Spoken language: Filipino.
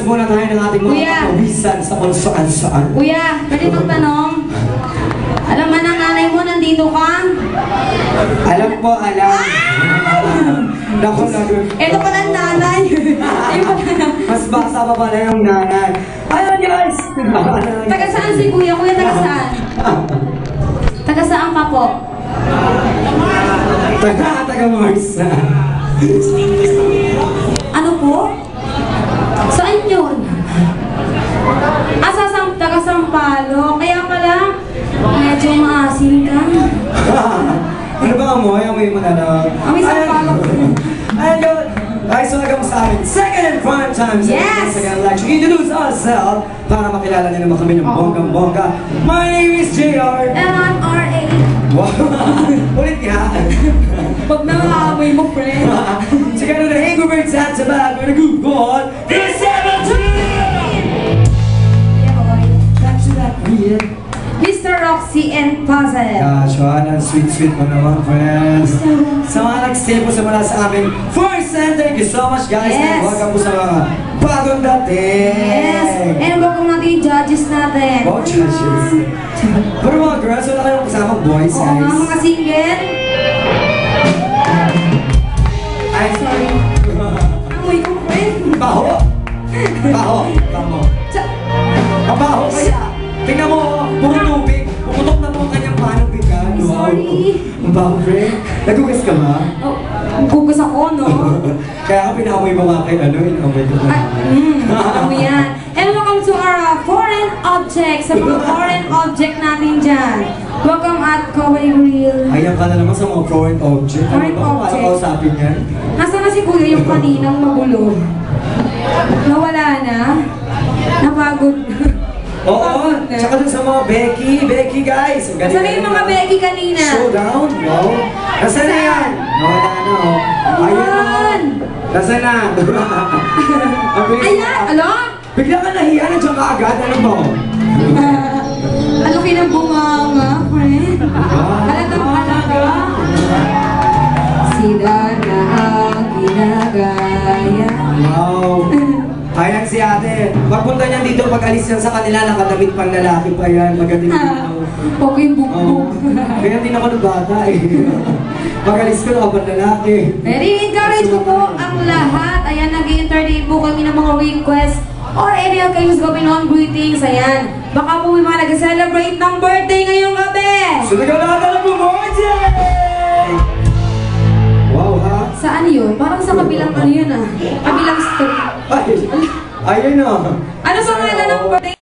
muna tayo ng ating mga kawisan sa kung saan-saan. Kuya, pwede magtanong? Alam ba ng nanay mo nandito ka? Alam po, alam. Naku, ito pa ng nanay. Mas basa pa pala yung nanay. Ayun guys! Taga saan si kuya? Kuya, taga saan? Taga saan ka po? Taga Mars. Ano po? Saan yun? Taga Sampalo. Kaya pala, medyo maasin ka. Ano ba amoy? Amoy mo na lang. Amoy Sampalo. Ayun yun. Ay, so nagam sa amin. Second and prime time. Yes! Second election. Introduce ourselves para makilala nila naman kami ng bonggang-bongga. My name is JR. And I'm RA. Wow! Ulit nga. Pag nakaamoy mo, friend. Sige na na, Angry Birds at sa bag. We're good God. This 17! Yeah, boy. Back to that weird. Mr. Roxy and Puzzle. Gosh, wow, ang sweet-sweet mo naman, friends. Sa mga nag-stay po simula sa aming first and thank you so much, guys. Yes. Welcome po sa mga bagong dating. Yes. And welcome natin yung judges natin. Oh, judges. Pero mga girls, wala kayong kasamang boys, Oo guys. nga, mga single. Ay, sorry. Amoy ko, friend. Baho. Baho. Baho. Ang baho kaya. Tingnan mo, puro tubig. Pumutok na po ang kanyang panong bigan. Sorry. Ang baho, friend. Nagugas ka ba? Oh, gugas ako, no? Kaya ka pinamoy mo nga kay ano, inamoy ko na. Ano yan? And welcome to our foreign objects. Sa mga foreign object natin dyan. Welcome at Kawaii Grill. Ayan ka na naman sa mga foreign object. Foreign ano ba? object. Paano kausapin yan? Nasaan na si Kuya yung kaninang magulo? Nawala na? Napagod. Oo, tsaka dun sa mga Becky guys. Nasaan na yung mga Becky kanina? Showdown? Wow. Nasaan na yan? Nawala na, oh. Ayan, oh. Nasaan na? Ayan! Ala? Bigla ka nahiya, nandiyan ka agad. Ano ba? Ano kinabunganga, friend? Halatang halaga. Sila na ang ginagaya. Wow. Ayan si ate. Pagpunta niya dito, pag alis niya sa kanila, nakadamit pang lalaki pa yan. Magaling dito. Huwag ko yung bugbog. Kaya din ako ng bata eh. Pag alis ko, nakapang lalaki. Very encourage ko po ang lahat. Ayan, nag-entertain po kami ng mga requests or any occasions going on greetings. Ayan. Baka po may mga nag-celebrate ng birthday ngayong gabi. So, nagkakala po mo, wow, ha? Saan yun? Parang sa kabilang ano yun ah. Kabilang street. Ay, ayun na. Ano ba nga ng birthday